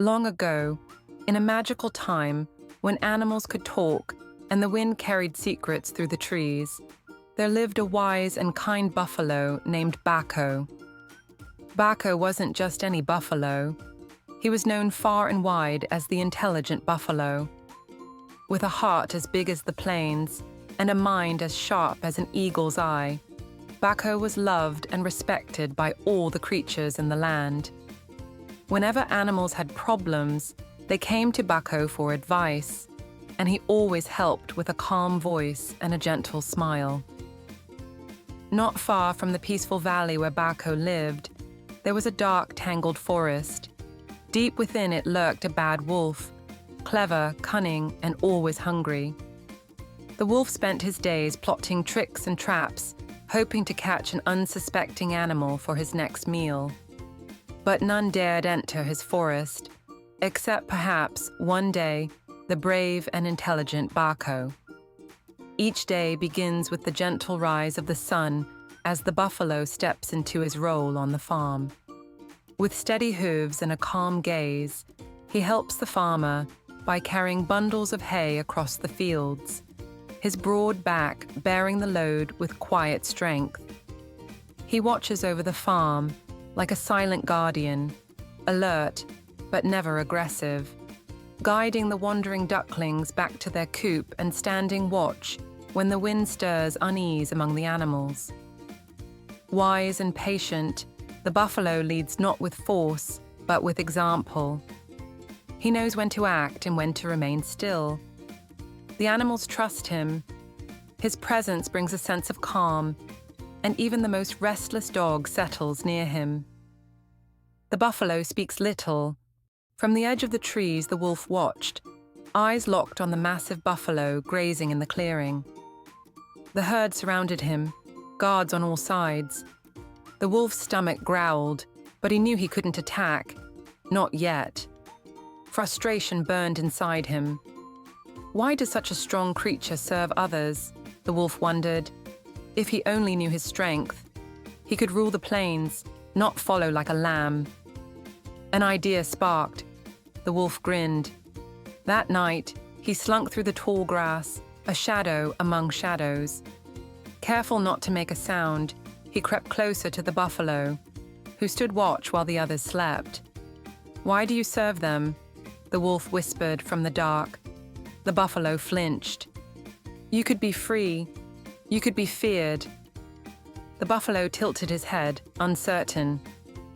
Long ago, in a magical time when animals could talk and the wind carried secrets through the trees, there lived a wise and kind buffalo named Bako. Bako wasn't just any buffalo. He was known far and wide as the intelligent buffalo. With a heart as big as the plains and a mind as sharp as an eagle's eye, Bako was loved and respected by all the creatures in the land. Whenever animals had problems, they came to Bako for advice, and he always helped with a calm voice and a gentle smile. Not far from the peaceful valley where Bako lived, there was a dark, tangled forest. Deep within it lurked a bad wolf, clever, cunning, and always hungry. The wolf spent his days plotting tricks and traps, hoping to catch an unsuspecting animal for his next meal. But none dared enter his forest, except perhaps, one day, the brave and intelligent Bako. Each day begins with the gentle rise of the sun as the buffalo steps into his role on the farm. With steady hooves and a calm gaze, he helps the farmer by carrying bundles of hay across the fields, his broad back bearing the load with quiet strength. He watches over the farm like a silent guardian, alert but never aggressive, guiding the wandering ducklings back to their coop and standing watch when the wind stirs unease among the animals. Wise and patient, the buffalo leads not with force, but with example. He knows when to act and when to remain still. The animals trust him. His presence brings a sense of calm, and even the most restless dog settles near him. The buffalo speaks little. From the edge of the trees, the wolf watched, eyes locked on the massive buffalo grazing in the clearing. The herd surrounded him, guards on all sides. The wolf's stomach growled, but he knew he couldn't attack. Not yet. Frustration burned inside him. Why does such a strong creature serve others? The wolf wondered. If he only knew his strength, he could rule the plains, not follow like a lamb. An idea sparked. The wolf grinned. That night, he slunk through the tall grass, a shadow among shadows. Careful not to make a sound, he crept closer to the buffalo, who stood watch while the others slept. "Why do you serve them?" the wolf whispered from the dark. The buffalo flinched. "You could be free. You could be feared." The buffalo tilted his head, uncertain.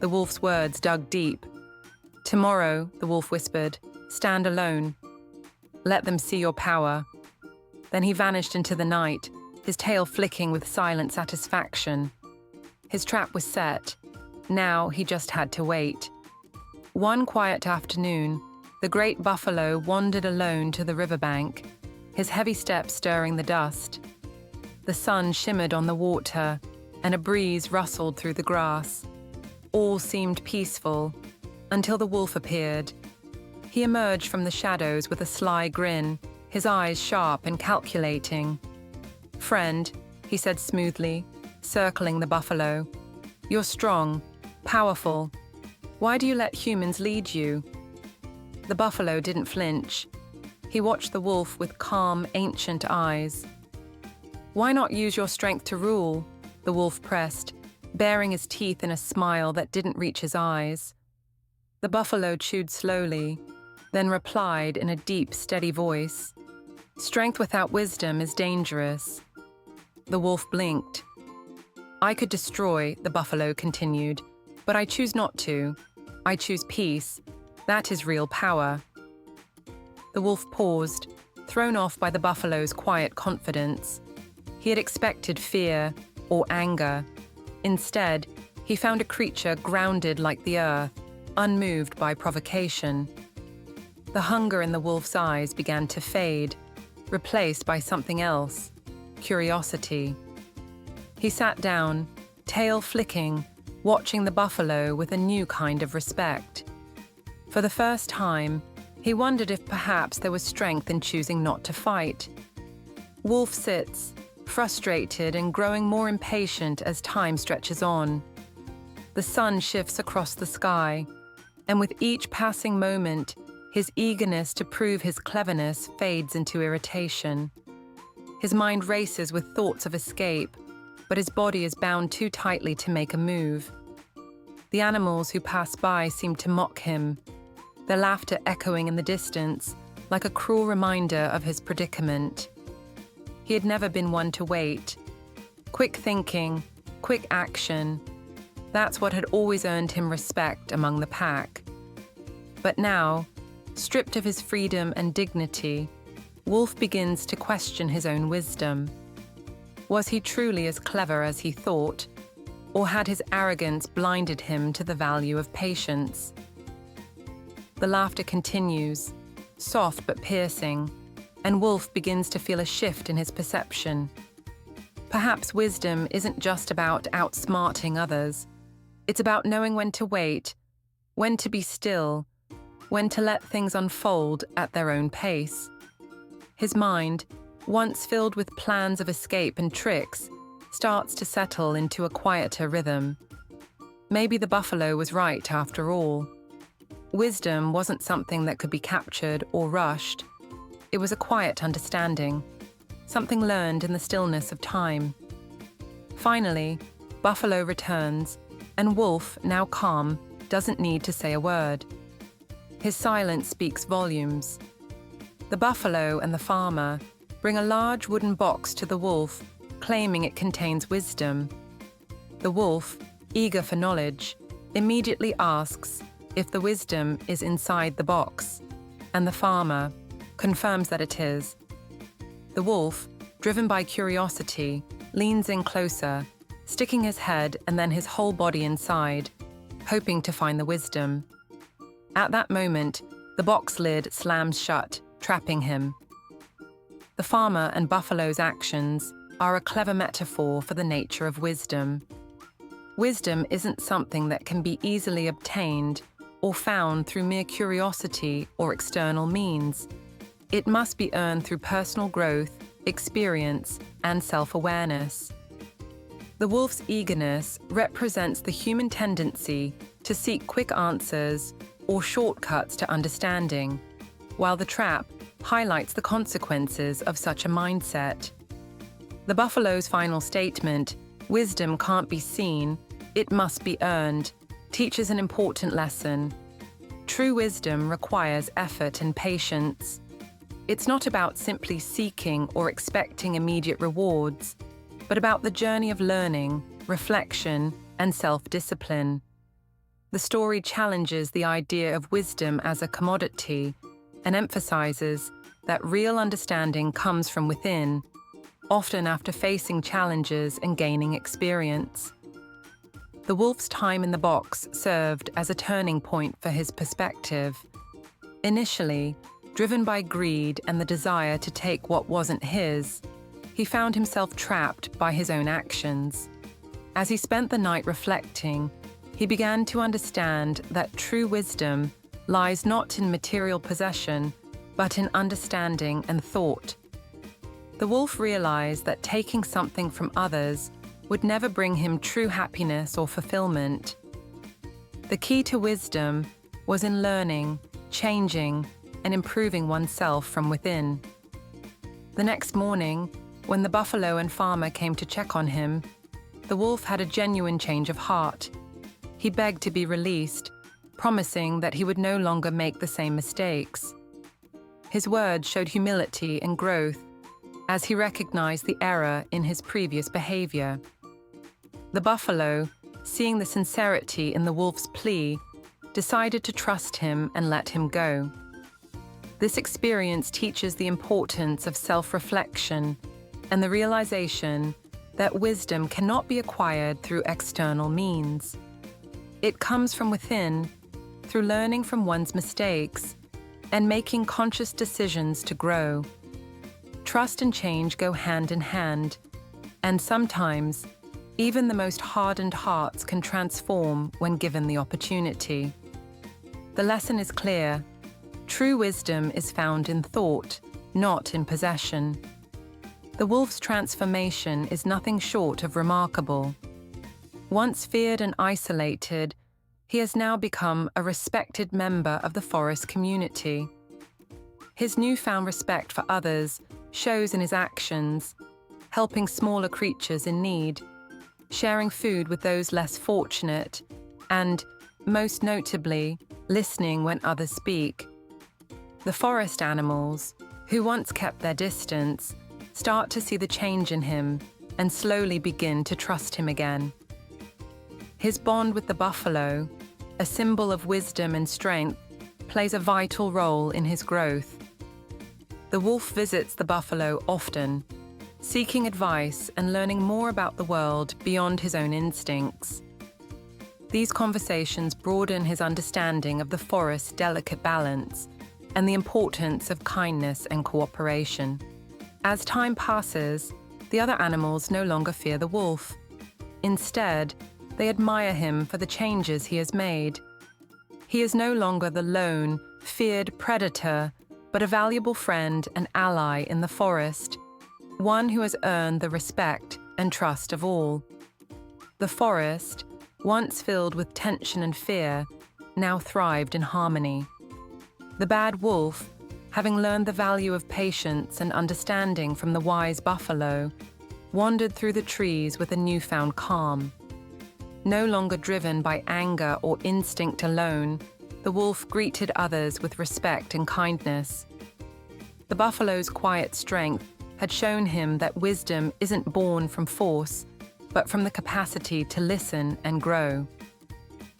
The wolf's words dug deep. "Tomorrow," the wolf whispered, "stand alone. Let them see your power." Then he vanished into the night, his tail flicking with silent satisfaction. His trap was set. Now he just had to wait. One quiet afternoon, the great buffalo wandered alone to the riverbank, his heavy steps stirring the dust. The sun shimmered on the water, and a breeze rustled through the grass. All seemed peaceful, until the wolf appeared. He emerged from the shadows with a sly grin, his eyes sharp and calculating. "Friend," he said smoothly, circling the buffalo, "you're strong, powerful. Why do you let humans lead you?" The buffalo didn't flinch. He watched the wolf with calm, ancient eyes. "Why not use your strength to rule?" the wolf pressed, baring his teeth in a smile that didn't reach his eyes. The buffalo chewed slowly, then replied in a deep, steady voice, "Strength without wisdom is dangerous." The wolf blinked. "I could destroy," the buffalo continued, "but I choose not to. I choose peace. That is real power." The wolf paused, thrown off by the buffalo's quiet confidence. He had expected fear or anger. Instead, he found a creature grounded like the earth, unmoved by provocation. The hunger in the wolf's eyes began to fade, replaced by something else, curiosity. He sat down, tail flicking, watching the buffalo with a new kind of respect. For the first time, he wondered if perhaps there was strength in choosing not to fight. Wolf sits, frustrated and growing more impatient as time stretches on. The sun shifts across the sky. And with each passing moment, his eagerness to prove his cleverness fades into irritation. His mind races with thoughts of escape, but his body is bound too tightly to make a move. The animals who pass by seem to mock him, their laughter echoing in the distance like a cruel reminder of his predicament. He had never been one to wait. Quick thinking, quick action, that's what had always earned him respect among the pack. But now, stripped of his freedom and dignity, Wolf begins to question his own wisdom. Was he truly as clever as he thought, or had his arrogance blinded him to the value of patience? The laughter continues, soft but piercing, and Wolf begins to feel a shift in his perception. Perhaps wisdom isn't just about outsmarting others. It's about knowing when to wait, when to be still, when to let things unfold at their own pace. His mind, once filled with plans of escape and tricks, starts to settle into a quieter rhythm. Maybe the buffalo was right after all. Wisdom wasn't something that could be captured or rushed. It was a quiet understanding, something learned in the stillness of time. Finally, Buffalo returns, and Wolf, now calm, doesn't need to say a word. His silence speaks volumes. The buffalo and the farmer bring a large wooden box to the wolf, claiming it contains wisdom. The wolf, eager for knowledge, immediately asks if the wisdom is inside the box, and the farmer confirms that it is. The wolf, driven by curiosity, leans in closer, sticking his head and then his whole body inside, hoping to find the wisdom. At that moment, the box lid slams shut, trapping him. The farmer and buffalo's actions are a clever metaphor for the nature of wisdom. Wisdom isn't something that can be easily obtained or found through mere curiosity or external means. It must be earned through personal growth, experience, and self-awareness. The wolf's eagerness represents the human tendency to seek quick answers or shortcuts to understanding, while the trap highlights the consequences of such a mindset. The buffalo's final statement, "Wisdom can't be seen, it must be earned," teaches an important lesson. True wisdom requires effort and patience. It's not about simply seeking or expecting immediate rewards, but about the journey of learning, reflection, and self-discipline. The story challenges the idea of wisdom as a commodity and emphasizes that real understanding comes from within, often after facing challenges and gaining experience. The wolf's time in the box served as a turning point for his perspective. Initially, driven by greed and the desire to take what wasn't his, he found himself trapped by his own actions. As he spent the night reflecting, he began to understand that true wisdom lies not in material possession, but in understanding and thought. The wolf realized that taking something from others would never bring him true happiness or fulfillment. The key to wisdom was in learning, changing, and improving oneself from within. The next morning, when the buffalo and farmer came to check on him, the wolf had a genuine change of heart. He begged to be released, promising that he would no longer make the same mistakes. His words showed humility and growth, as he recognized the error in his previous behavior. The buffalo, seeing the sincerity in the wolf's plea, decided to trust him and let him go. This experience teaches the importance of self-reflection and the realization that wisdom cannot be acquired through external means. It comes from within, through learning from one's mistakes and making conscious decisions to grow. Trust and change go hand in hand, and sometimes even the most hardened hearts can transform when given the opportunity. The lesson is clear. True wisdom is found in thought, not in possession. The wolf's transformation is nothing short of remarkable. Once feared and isolated, He has now become a respected member of the forest community. His newfound respect for others shows in his actions, helping smaller creatures in need, sharing food with those less fortunate, and, most notably, listening when others speak. The forest animals, who once kept their distance, start to see the change in him and slowly begin to trust him again. His bond with the buffalo, a symbol of wisdom and strength, plays a vital role in his growth. The wolf visits the buffalo often, seeking advice and learning more about the world beyond his own instincts. These conversations broaden his understanding of the forest's delicate balance and the importance of kindness and cooperation. As time passes, the other animals no longer fear the wolf. Instead, they admire him for the changes he has made. He is no longer the lone, feared predator, but a valuable friend and ally in the forest, one who has earned the respect and trust of all. The forest, once filled with tension and fear, now thrived in harmony. The bad wolf, having learned the value of patience and understanding from the wise buffalo, wandered through the trees with a newfound calm. No longer driven by anger or instinct alone, the wolf greeted others with respect and kindness. The buffalo's quiet strength had shown him that wisdom isn't born from force, but from the capacity to listen and grow.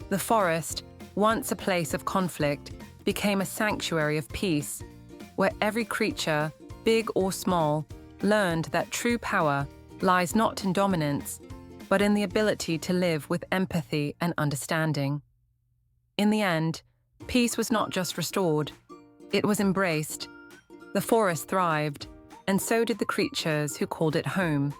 The forest, once a place of conflict, became a sanctuary of peace, where every creature, big or small, learned that true power lies not in dominance, but in the ability to live with empathy and understanding. In the end, peace was not just restored, it was embraced. The forest thrived, and so did the creatures who called it home.